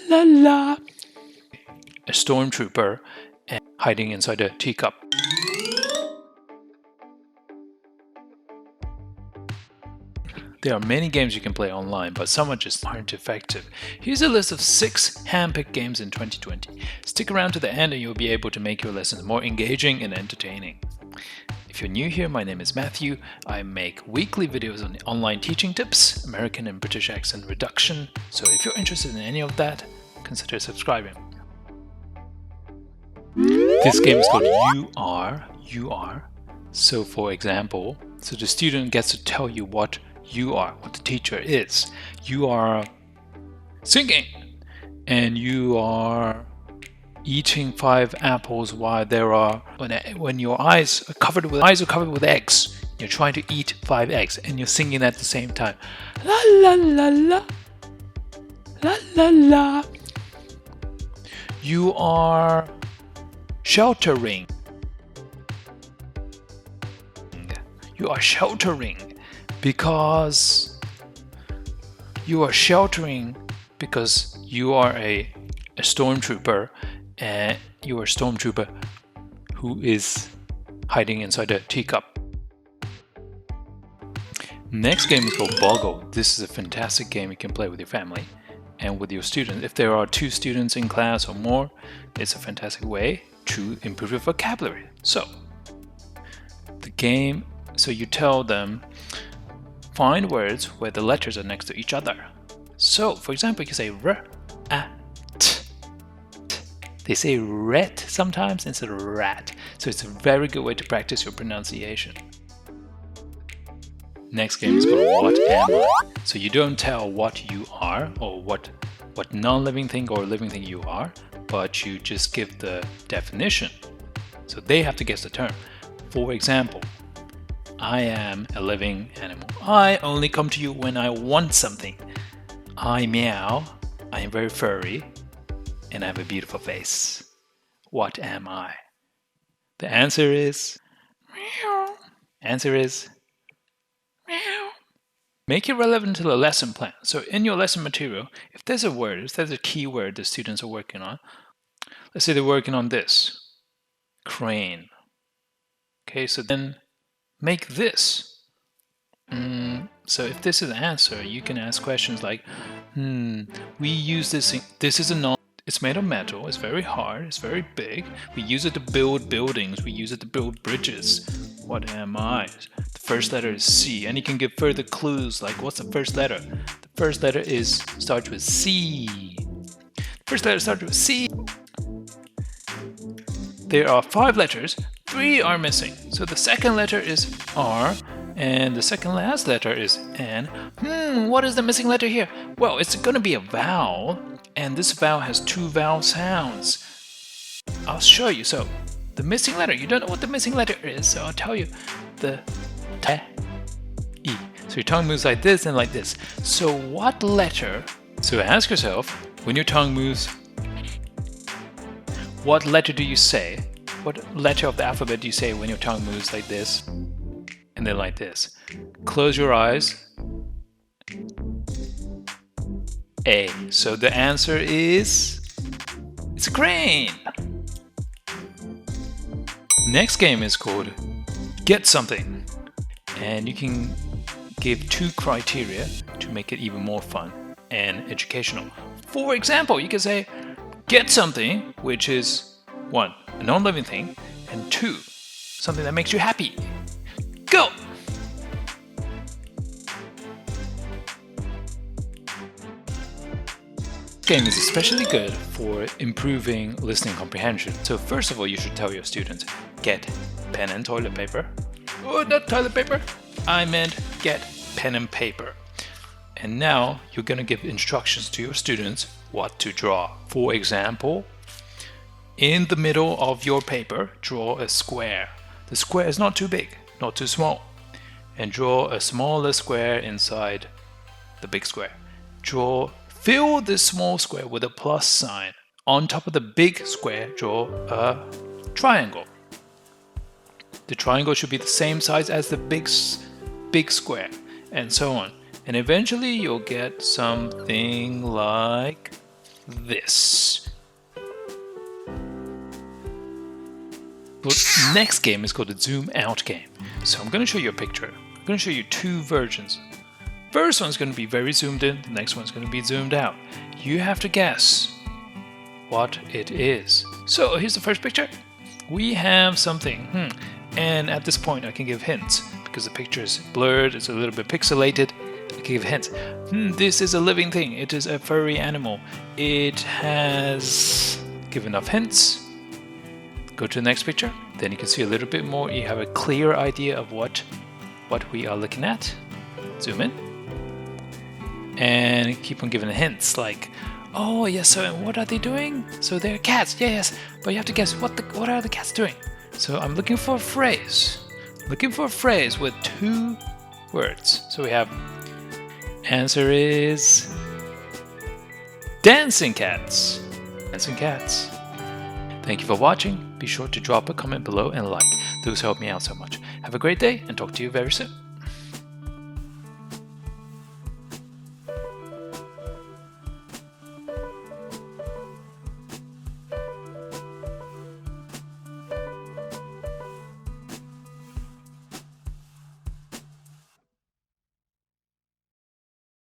la la. A stormtrooper and hiding inside a teacup. There are many games you can play online, but some just aren't effective. Here's a list of 6 hand-picked games in 2020. Stick around to the end and you'll be able to make your lessons more engaging and entertaining. If you're new here, my name is Matthew. I make weekly videos on online teaching tips, American and British accent reduction. So if you're interested in any of that, consider subscribing. This game is called You Are. So for example, the student gets to tell you what you are, what the teacher is. You are singing, and you are eating 5 apples while there are when your eyes are covered with eggs. You're trying to eat 5 eggs, and you're singing at the same time. La la la la, la la la. You are sheltering. You are sheltering because you are a stormtrooper, and you are a stormtrooper who is hiding inside a teacup. Next game is called Boggle. This is a fantastic game you can play with your family and with your students. If there are 2 students in class or more, it's a fantastic way to improve your vocabulary. So you tell them, find words where the letters are next to each other. So for example, you can say r, a, t. They say ret sometimes instead of rat. So it's a very good way to practice your pronunciation. Next game is called What Am I? So you don't tell what you are or what non-living thing or living thing you are, but you just give the definition. So they have to guess the term. For example, I am a living animal. I only come to you when I want something. I meow. I am very furry. And I have a beautiful face. What am I? The answer is meow. Answer is meow. Make it relevant to the lesson plan. So in your lesson material, if there's a keyword the students are working on, let's say they're working on this, crane. Okay, so then make this. So if this is the answer, you can ask questions like, we use this is it's made of metal, it's very hard, it's very big. We use it to build buildings, we use it to build bridges. What am I? The first letter is C, and you can give further clues like, what's the first letter? The first letter starts with C. First letter starts with C. There are 5 letters, 3 are missing. So the second letter is R, and the second last letter is N. What is the missing letter here? Well, it's going to be a vowel, and this vowel has 2 vowel sounds. I'll show you. So the missing letter, you don't know what the missing letter is, so I'll tell you. The T, E. So your tongue moves like this and like this. So what letter? So ask yourself, when your tongue moves, what letter do you say? What letter of the alphabet do you say when your tongue moves like this and then like this? Close your eyes. A. So the answer is, it's a crane. Next game is called Get Something. And you can give 2 criteria to make it even more fun and educational. For example, you can say, get something, which is 1, a non-living thing, and 2, something that makes you happy. Go! This game is especially good for improving listening comprehension. So first of all, you should tell your students, get pen and toilet paper. Oh, not toilet paper. I meant get pen and paper. And now you're going to give instructions to your students what to draw. For example, in the middle of your paper, draw a square. The square is not too big, not too small. And draw a smaller square inside the big square. Fill this small square with a plus sign. On top of the big square, draw a triangle. The triangle should be the same size as the big square, and so on. And eventually you'll get something like this. The next game is called the zoom out game. So I'm going to show you a picture. I'm going to show you two versions. First one's going to be very zoomed in, the next one's going to be zoomed out. You have to guess what it is. So here's the first picture. We have something, and at this point I can give hints because the picture is blurred, it's a little bit pixelated. I can give hints. This is a living thing, it is a furry animal. It has... Give enough hints. Go to the next picture, then you can see a little bit more, you have a clear idea of what we are looking at. Zoom in. And keep on giving hints like, oh yes, so what are they doing? So they're cats, yes, but you have to guess what are the cats doing? So I'm looking for a phrase. Looking for a phrase with two words. So we have, answer is dancing cats. Dancing cats. Thank you for watching. Be sure to drop a comment below and like. Those help me out so much. Have a great day and talk to you very soon.